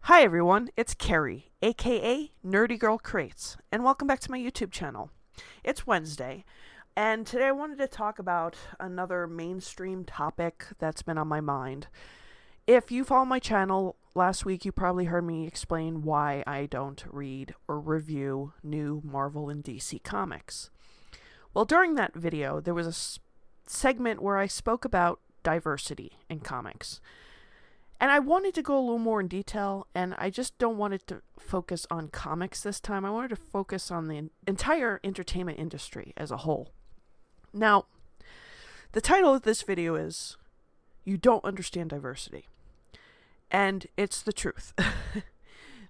Hi everyone, it's Carrie, aka Nerdy Girl Crates, and welcome back to my YouTube channel. It's Wednesday, and today I wanted to talk about another mainstream topic that's been on my mind. If you follow my channel last week, you probably heard me explain why I don't read or review new Marvel and DC comics. Well, during that video, there was a segment where I spoke about diversity in comics. And I wanted to go a little more in detail, and I just don't want it to focus on comics this time. I wanted to focus on the entire entertainment industry as a whole. Now, the title of this video is You Don't Understand Diversity. And it's the truth.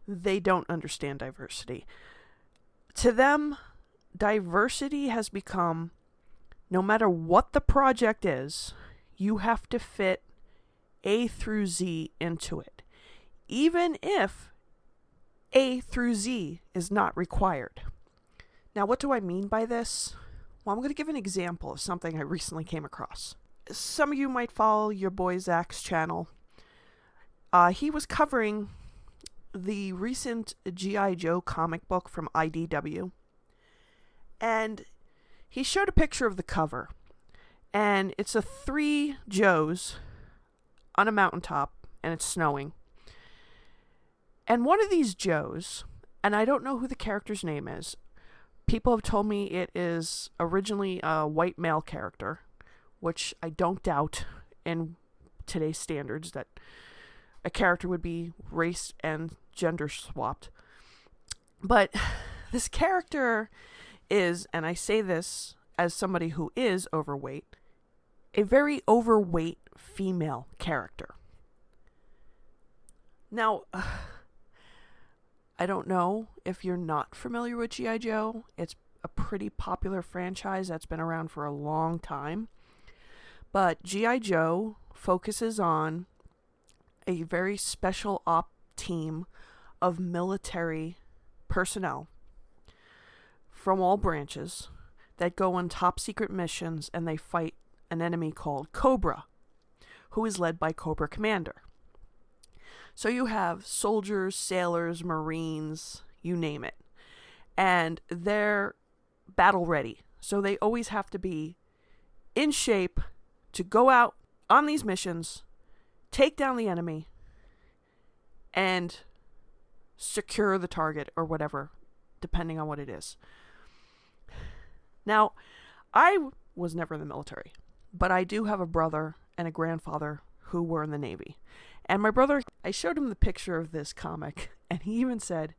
They don't understand diversity. To them, diversity has become, no matter what the project is, you have to fit A through Z into it, even if A through Z is not required. Now, what do I mean by this? Well, I'm going to give an example of something I recently came across. Some of you might follow your boy Zach's channel. He was covering the recent G.I. Joe comic book from IDW, and he showed a picture of the cover, and it's a 3 Joes on a mountaintop, and it's snowing. And one of these Joes, and I don't know who the character's name is, people have told me it is originally a white male character, which I don't doubt in today's standards that a character would be race and gender swapped. But this character is, and I say this as somebody who is overweight, a very overweight female character. Now, I don't know if you're not familiar with G.I. Joe. It's a pretty popular franchise that's been around for a long time. But G.I. Joe focuses on a very special op team of military personnel from all branches that go on top secret missions, and they fight an enemy called Cobra, who is led by Cobra Commander. So you have soldiers, sailors, marines, you name it. And they're battle ready. So they always have to be in shape to go out on these missions, take down the enemy, and secure the target or whatever, depending on what it is. Now, I was never in the military, but I do have a brother and a grandfather who were in the Navy. And my brother, I showed him the picture of this comic, and he even said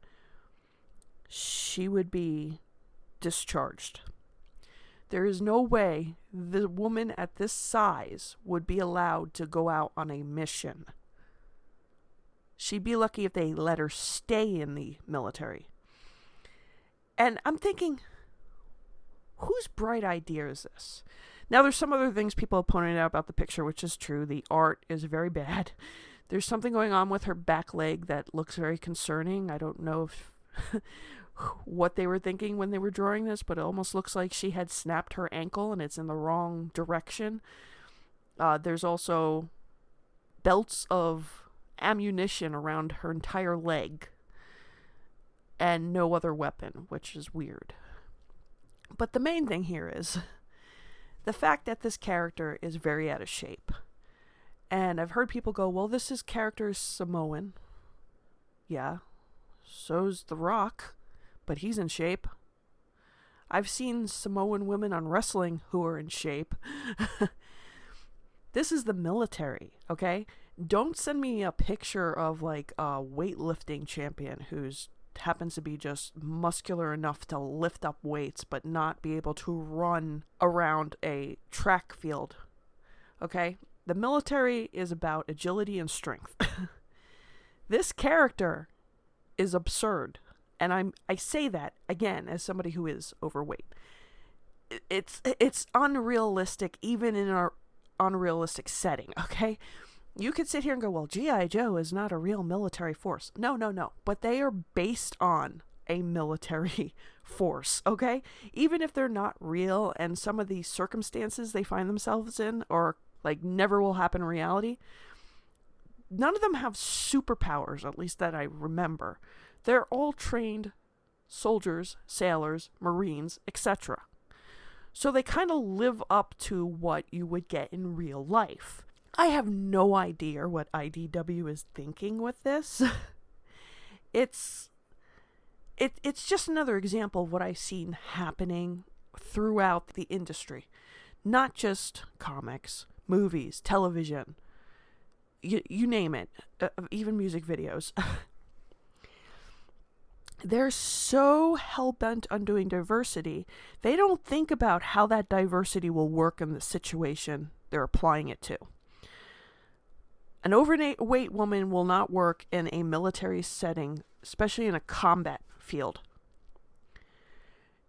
she would be discharged. There is no way the woman at this size would be allowed to go out on a mission. She'd be lucky if they let her stay in the military. And I'm thinking, whose bright idea is this? Now, there's some other things people have pointed out about the picture, which is true. The art is very bad. There's something going on with her back leg that looks very concerning. I don't know if what they were thinking when they were drawing this, but it almost looks like she had snapped her ankle and it's in the wrong direction. There's also belts of ammunition around her entire leg and no other weapon, which is weird. But the main thing here is the fact that this character is very out of shape. And I've heard people go, well, this character is Samoan. Yeah, so's The Rock, but he's in shape. I've seen Samoan women on wrestling who are in shape. This is the military, okay? Don't send me a picture of like a weightlifting champion who's happens to be just muscular enough to lift up weights but not be able to run around a track field. Okay? The military is about agility and strength. This character is absurd. And I say that again as somebody who is overweight. It's unrealistic even in our unrealistic setting, okay? You could sit here and go, well, G.I. Joe is not a real military force. No. But they are based on a military force, okay? Even if they're not real and some of these circumstances they find themselves in or like never will happen in reality, none of them have superpowers, at least that I remember. They're all trained soldiers, sailors, marines, etc. So they kind of live up to what you would get in real life. I have no idea what IDW is thinking with this. It's just another example of what I've seen happening throughout the industry. Not just comics, movies, television, you name it, even music videos. They're so hell-bent on doing diversity, they don't think about how that diversity will work in the situation they're applying it to. An overweight woman will not work in a military setting, especially in a combat field.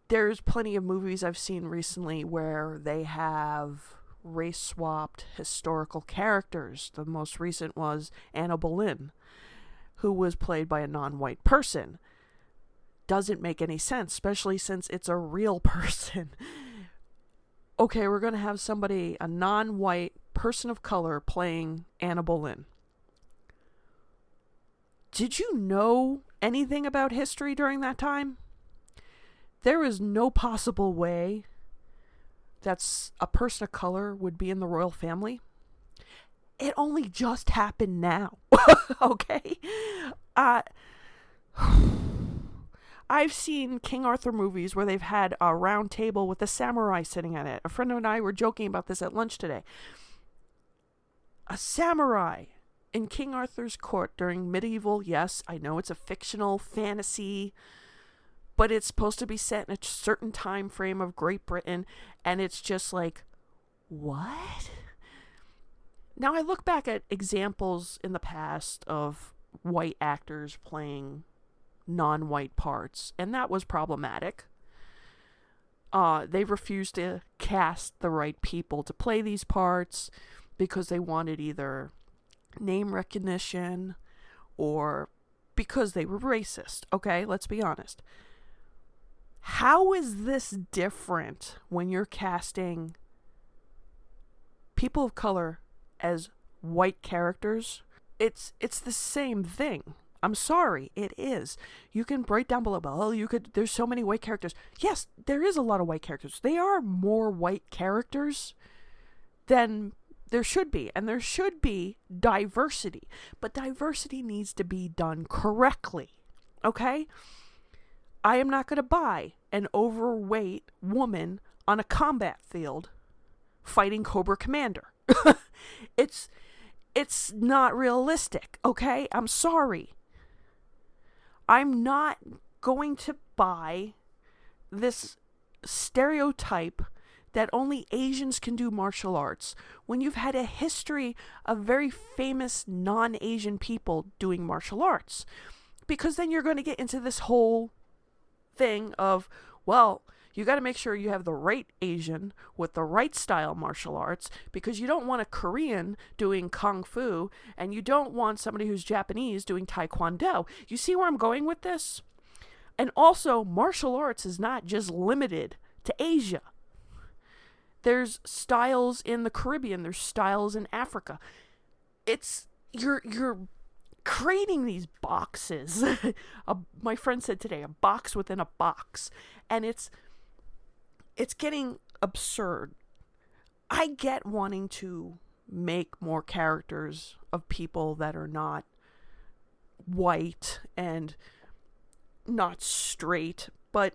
There's plenty of movies I've seen recently where they have race-swapped historical characters. The most recent was Anna Boleyn, who was played by a non-white person. Doesn't make any sense, especially since it's a real person. Okay, we're going to have somebody, a non-white person of color, playing Anna Boleyn. Did you know anything about history during that time? There is no possible way that a person of color would be in the royal family. It only just happened now. Okay? I've seen King Arthur movies where they've had a round table with a samurai sitting at it. A friend and I were joking about this at lunch today. A samurai in King Arthur's court during medieval, yes, I know it's a fictional fantasy, but it's supposed to be set in a certain time frame of Great Britain, and it's just like, what? Now I look back at examples in the past of white actors playing non-white parts, and that was problematic. They refused to cast the right people to play these parts because they wanted either name recognition or because they were racist. Okay, let's be honest. How is this different when you're casting people of color as white characters? It's the same thing. I'm sorry, it is. You can write down below, there's so many white characters. Yes, there is a lot of white characters. They are more white characters than there should be. And there should be diversity. But diversity needs to be done correctly. Okay? I am not going to buy an overweight woman on a combat field fighting Cobra Commander. It's not realistic, okay? I'm sorry. I'm not going to buy this stereotype that only Asians can do martial arts when you've had a history of very famous non-Asian people doing martial arts. Because then you're going to get into this whole thing of, well, you got to make sure you have the right Asian with the right style martial arts, because you don't want a Korean doing Kung Fu and you don't want somebody who's Japanese doing Taekwondo. You see where I'm going with this? And also, martial arts is not just limited to Asia. There's styles in the Caribbean. There's styles in Africa. You're creating these boxes. My friend said today, a box within a box. And it's getting absurd. I get wanting to make more characters of people that are not white and not straight, but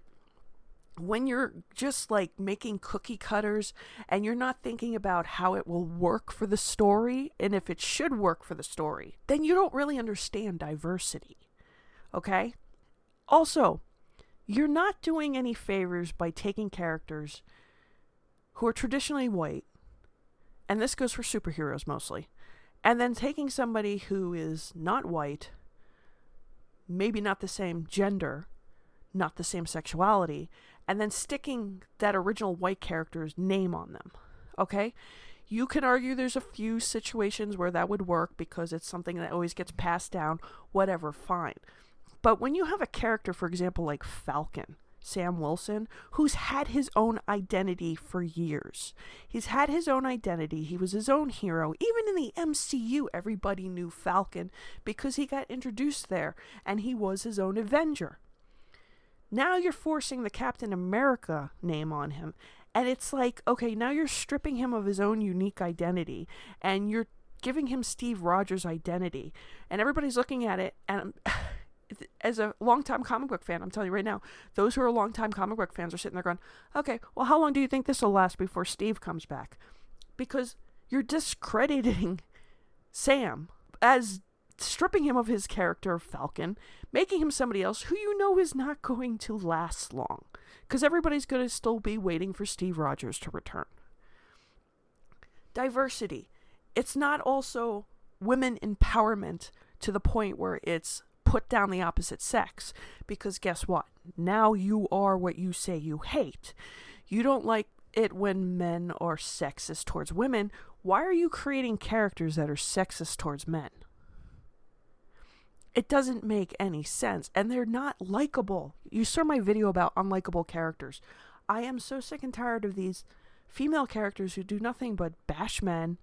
when you're just like making cookie cutters and you're not thinking about how it will work for the story and if it should work for the story, then you don't really understand diversity. Okay? Also, you're not doing any favors by taking characters who are traditionally white, and this goes for superheroes mostly, and then taking somebody who is not white, maybe not the same gender, not the same sexuality, and then sticking that original white character's name on them. Okay? You can argue there's a few situations where that would work because it's something that always gets passed down, whatever, fine. But when you have a character, for example, like Falcon, Sam Wilson, who's had his own identity for years. He's had his own identity. He was his own hero. Even in the MCU, everybody knew Falcon because he got introduced there, and he was his own Avenger. Now you're forcing the Captain America name on him, and it's like, okay, now you're stripping him of his own unique identity, and you're giving him Steve Rogers' identity, and everybody's looking at it, and as a longtime comic book fan, I'm telling you right now, those who are longtime comic book fans are sitting there going, okay, well, how long do you think this will last before Steve comes back? Because you're discrediting Sam as stripping him of his character of Falcon, making him somebody else who you know is not going to last long, because everybody's going to still be waiting for Steve Rogers to return. Diversity. It's not also women empowerment to the point where it's put down the opposite sex, because guess what? Now you are what you say you hate. You don't like it when men are sexist towards women. Why are you creating characters that are sexist towards men? It doesn't make any sense, and they're not likable. You saw my video about unlikable characters. I am so sick and tired of these female characters who do nothing but bash men.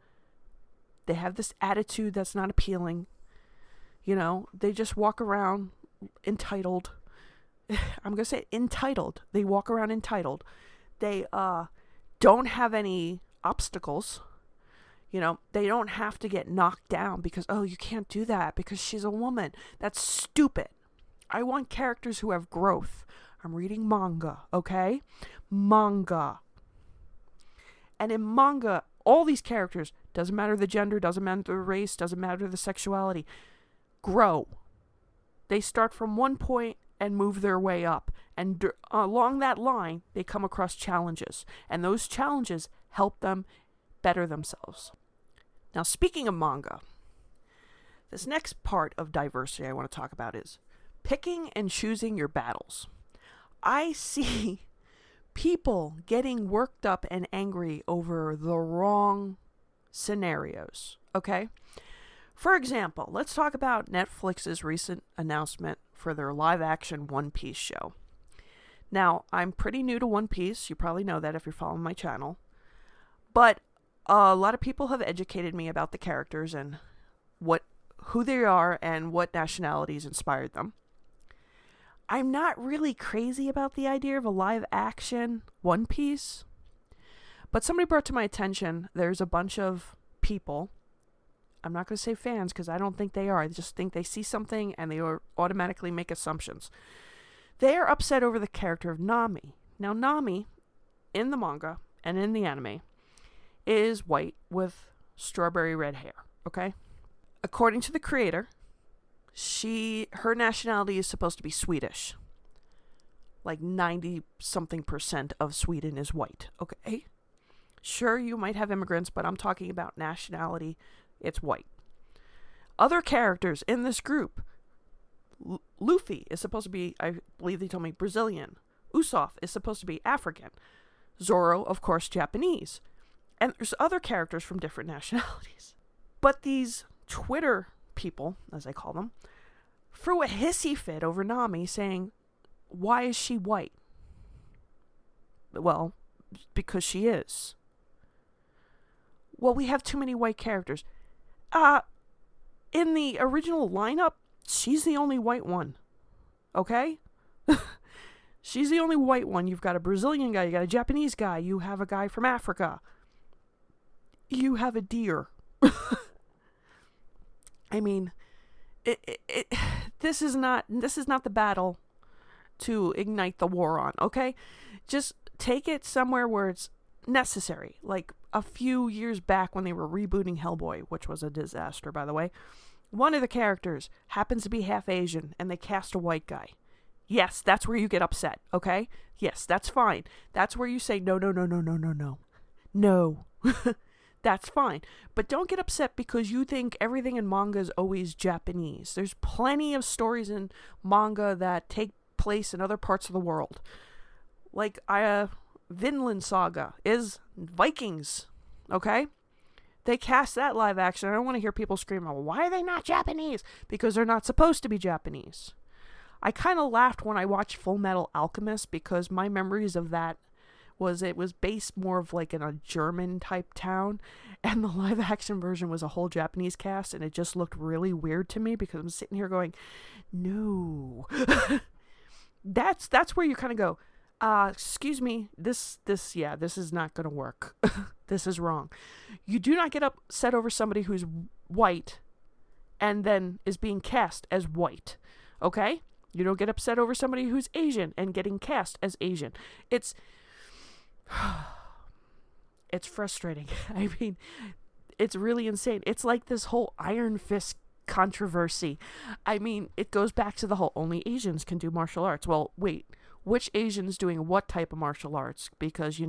They have this attitude that's not appealing. You know, they just walk around entitled. I'm going to say entitled. They walk around entitled. They don't have any obstacles. You know, they don't have to get knocked down because, oh, you can't do that because she's a woman. That's stupid. I want characters who have growth. I'm reading manga, okay? Manga. And in manga, all these characters, doesn't matter the gender, doesn't matter the race, doesn't matter the sexuality, grow. They start from one point and move their way up. And along that line, they come across challenges. And those challenges help them better themselves. Now, speaking of manga, this next part of diversity I want to talk about is picking and choosing your battles. I see people getting worked up and angry over the wrong scenarios, okay? For example, let's talk about Netflix's recent announcement for their live-action One Piece show. Now, I'm pretty new to One Piece. You probably know that if you're following my channel. But a lot of people have educated me about the characters and who they are and what nationalities inspired them. I'm not really crazy about the idea of a live-action One Piece. But somebody brought to my attention there's a bunch of people, I'm not going to say fans because I don't think they are. I just think they see something and they automatically make assumptions. They are upset over the character of Nami. Now, Nami, in the manga and in the anime, is white with strawberry red hair, okay? According to the creator, her nationality is supposed to be Swedish. Like 90-something% of Sweden is white, okay? Sure, you might have immigrants, but I'm talking about nationality. It's white. Other characters in this group, Luffy is supposed to be, I believe they told me, Brazilian. Usopp is supposed to be African. Zoro, of course, Japanese. And there's other characters from different nationalities. But these Twitter people, as I call them, threw a hissy fit over Nami saying, why is she white? Well, because she is. Well, we have too many white characters. In the original lineup, she's the only white one. Okay? She's the only white one. You've got a Brazilian guy, you got a Japanese guy, you have a guy from Africa. You have a deer. I mean, this is not the battle to ignite the war on, okay? Just take it somewhere where it's necessary. Like a few years back when they were rebooting Hellboy, which was a disaster, by the way, one of the characters happens to be half Asian and they cast a white guy. Yes, that's where you get upset, okay? Yes, that's fine. That's where you say, no. No. That's fine. But don't get upset because you think everything in manga is always Japanese. There's plenty of stories in manga that take place in other parts of the world. Like, Vinland Saga is Vikings, okay? They cast that live action. I don't want to hear people scream, why are they not Japanese? Because they're not supposed to be Japanese. I kind of laughed when I watched Full Metal Alchemist because my memories of that was it was based more of like in a German type town, and the live action version was a whole Japanese cast, and it just looked really weird to me because I'm sitting here going, no. That's where you kind of go, excuse me, this is not going to work. This is wrong. You do not get upset over somebody who's white and then is being cast as white, okay? You don't get upset over somebody who's Asian and getting cast as Asian. It's frustrating. I mean, it's really insane. It's like this whole Iron Fist controversy. I mean, it goes back to the whole only Asians can do martial arts. Well, wait, which Asian's doing what type of martial arts? Because,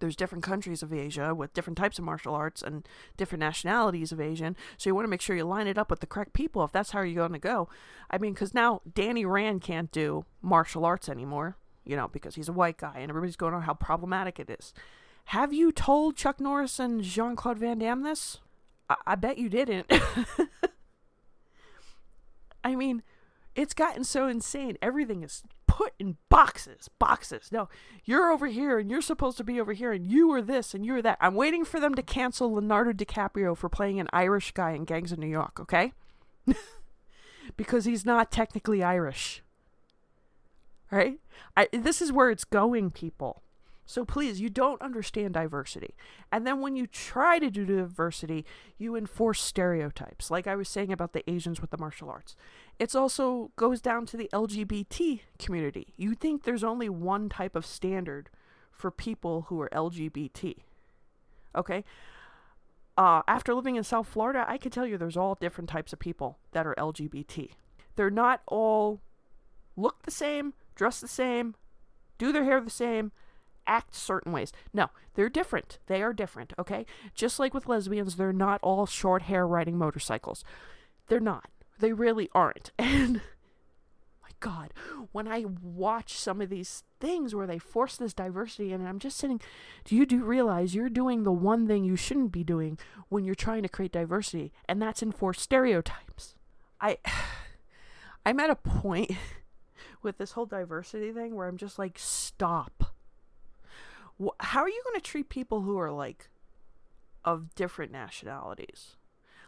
there's different countries of Asia with different types of martial arts and different nationalities of Asian. So you want to make sure you line it up with the correct people if that's how you're going to go. I mean, because now Danny Rand can't do martial arts anymore, because he's a white guy and everybody's going on how problematic it is. Have you told Chuck Norris and Jean-Claude Van Damme this? I bet you didn't. I mean, it's gotten so insane. Everything is put in boxes. No, you're over here and you're supposed to be over here and you are this and you're that. I'm waiting for them to cancel Leonardo DiCaprio for playing an Irish guy in Gangs of New York, okay? Because he's not technically Irish. Right? This is where it's going, people. So please, you don't understand diversity. And then when you try to do diversity, you enforce stereotypes. Like I was saying about the Asians with the martial arts. It also goes down to the LGBT community. You think there's only one type of standard for people who are LGBT. Okay? After living in South Florida, I can tell you there's all different types of people that are LGBT. They're not all look the same, dress the same, do their hair the same, act certain ways. No, they're different. They are different, okay? Just like with lesbians, they're not all short hair riding motorcycles. They're not. They really aren't. And my God, when I watch some of these things where they force this diversity and I'm just sitting, do realize you're doing the one thing you shouldn't be doing when you're trying to create diversity, and that's enforce stereotypes. I'm at a point with this whole diversity thing where I'm just like, stop. How are you going to treat people who are like of different nationalities?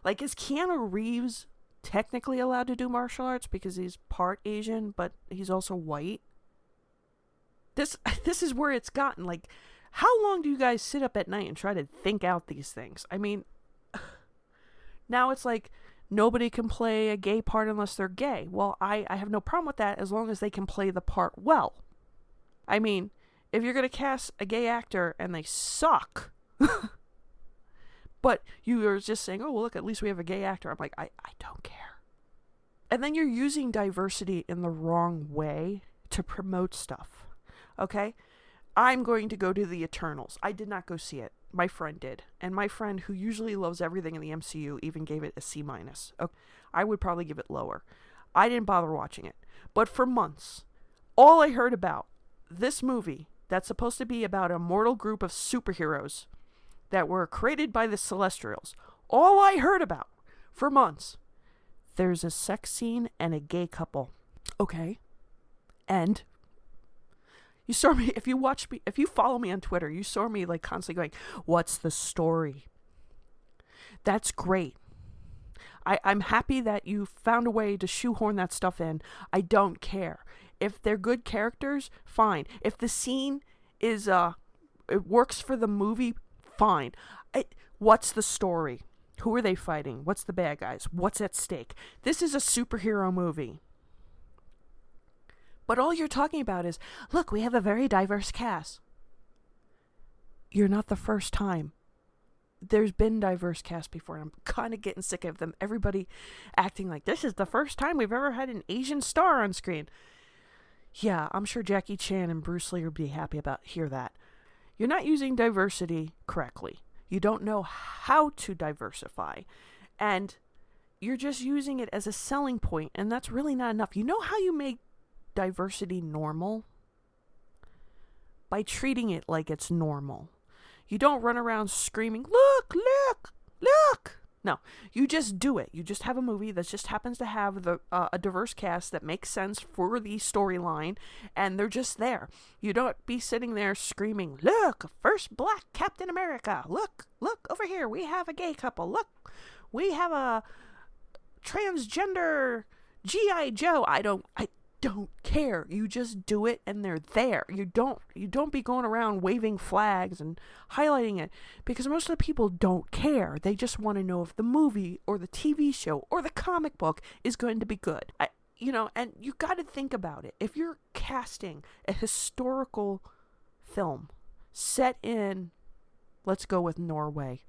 Like, is Keanu Reeves technically allowed to do martial arts because he's part Asian, but he's also white? This is where it's gotten. Like, how long do you guys sit up at night and try to think out these things? I mean, now it's like nobody can play a gay part unless they're gay. Well, I have no problem with that as long as they can play the part well. I mean, if you're going to cast a gay actor and they suck, but you are just saying, oh, well, look, at least we have a gay actor. I'm like, I don't care. And then you're using diversity in the wrong way to promote stuff. Okay? I'm going to go to the Eternals. I did not go see it. My friend did. And my friend, who usually loves everything in the MCU, even gave it a C-. Okay. I would probably give it lower. I didn't bother watching it. But for months, all I heard about this movie that's supposed to be about a mortal group of superheroes that were created by the Celestials, all I heard about for months, there's a sex scene and a gay couple. Okay. And you saw me, if you follow me on Twitter, you saw me like constantly going, what's the story? That's great. I'm happy that you found a way to shoehorn that stuff in. I don't care. If they're good characters, fine. If the scene is, it works for the movie, fine. What's the story? Who are they fighting? What's the bad guys? What's at stake? This is a superhero movie. But all you're talking about is, look, we have a very diverse cast. You're not the first time. There's been diverse cast before, and I'm kind of getting sick of them. Everybody acting like this is the first time we've ever had an Asian star on screen. Yeah, I'm sure Jackie Chan and Bruce Lee would be happy about hear that. You're not using diversity correctly. You don't know how to diversify. And you're just using it as a selling point, and that's really not enough. You know how you make diversity normal? By treating it like it's normal. You don't run around screaming, look, look, look. No, you just do it. You just have a movie that just happens to have a diverse cast that makes sense for the storyline, and they're just there. You don't be sitting there screaming, "Look, first black Captain America! Look over here. We have a gay couple. Look, we have a transgender G.I. Joe." I don't care. You just do it, and they're there. You don't be going around waving flags and highlighting it, because most of the people don't care. They just want to know if the movie or the TV show or the comic book is going to be good. And you got to think about it. If you're casting a historical film set in, let's go with Norway,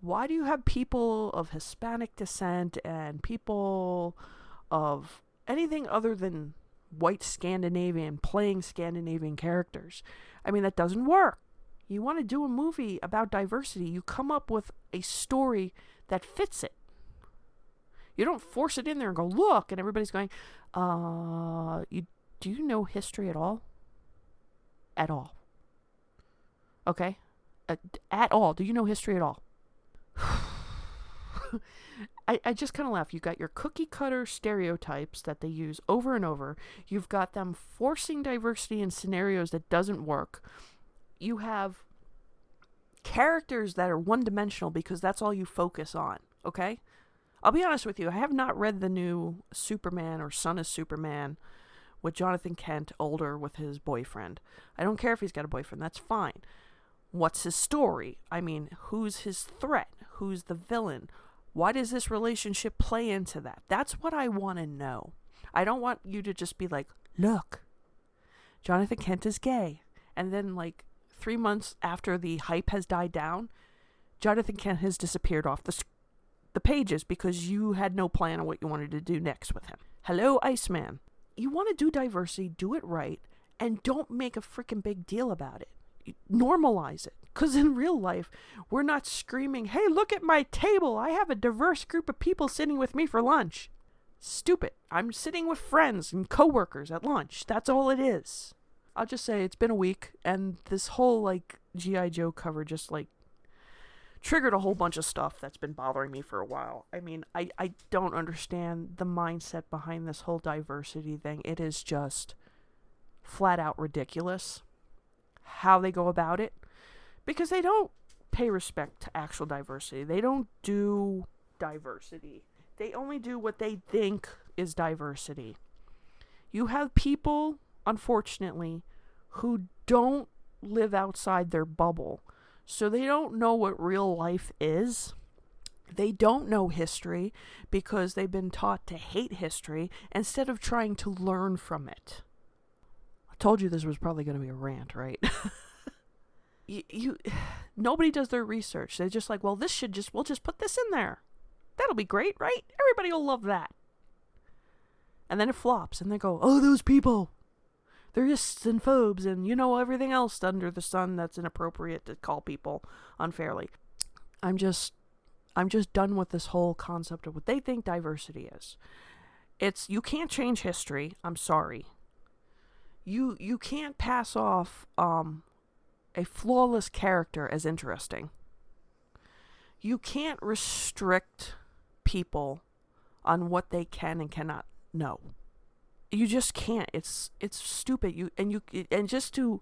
why do you have people of Hispanic descent and people of anything other than white Scandinavian playing Scandinavian characters? I mean, that doesn't work. You want to do a movie about diversity, you come up with a story that fits it. You don't force it in there and go, "Look," and everybody's going, do you know history at all? At all. Okay? At all. Do you know history at all? I just kind of laugh. You got your cookie cutter stereotypes that they use over and over. You've got them forcing diversity in scenarios that doesn't work. You have characters that are one-dimensional because that's all you focus on, okay? I'll be honest with you. I have not read the new Superman or Son of Superman with Jonathan Kent, older, with his boyfriend. I don't care if he's got a boyfriend. That's fine. What's his story? I mean, who's his threat? Who's the villain? Why does this relationship play into that? That's what I want to know. I don't want you to just be like, "Look, Jonathan Kent is gay." And then 3 months after the hype has died down, Jonathan Kent has disappeared off the pages because you had no plan on what you wanted to do next with him. Hello, Iceman. You want to do diversity, do it right, and don't make a freaking big deal about it. Normalize it. Because in real life, we're not screaming, "Hey, look at my table. I have a diverse group of people sitting with me for lunch." Stupid. I'm sitting with friends and coworkers at lunch. That's all it is. I'll just say it's been a week, and this whole G.I. Joe cover just triggered a whole bunch of stuff that's been bothering me for a while. I mean, I don't understand the mindset behind this whole diversity thing. It is just flat out ridiculous how they go about it, because they don't pay respect to actual diversity. They don't do diversity. They only do what they think is diversity. You have people, unfortunately, who don't live outside their bubble, so they don't know what real life is. They don't know history because they've been taught to hate history instead of trying to learn from it. I told you this was probably going to be a rant, right? Nobody does their research. They're just like, "Well, we'll just put this in there. That'll be great, right? Everybody will love that." And then it flops, and they go, "Oh, those people, they're ists and phobes and everything else under the sun that's inappropriate to call people unfairly." I'm just done with this whole concept of what they think diversity is. You can't change history. I'm sorry. You can't pass off a flawless character as interesting. You can't restrict people on what they can and cannot know. You just can't. It's stupid. And just to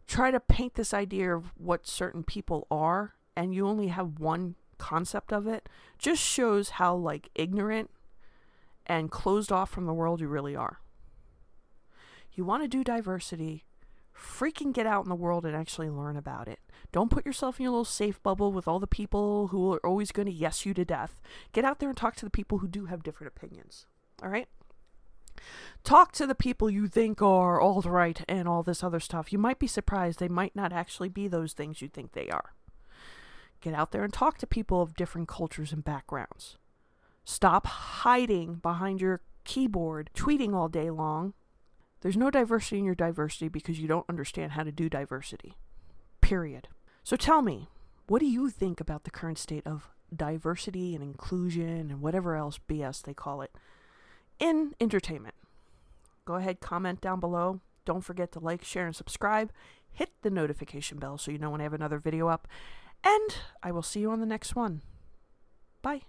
try to paint this idea of what certain people are, and you only have one concept of it, just shows how ignorant and closed off from the world you really are. You want to do diversity, freaking get out in the world and actually learn about it. Don't put yourself in your little safe bubble with all the people who are always going to yes you to death. Get out there and talk to the people who do have different opinions. All right? Talk to the people you think are alt-right and all this other stuff. You might be surprised they might not actually be those things you think they are. Get out there and talk to people of different cultures and backgrounds. Stop hiding behind your keyboard, tweeting all day long. There's no diversity in your diversity because you don't understand how to do diversity. Period. So tell me, what do you think about the current state of diversity and inclusion and whatever else BS they call it in entertainment? Go ahead, comment down below. Don't forget to like, share, and subscribe. Hit the notification bell so you know when I have another video up. And I will see you on the next one. Bye.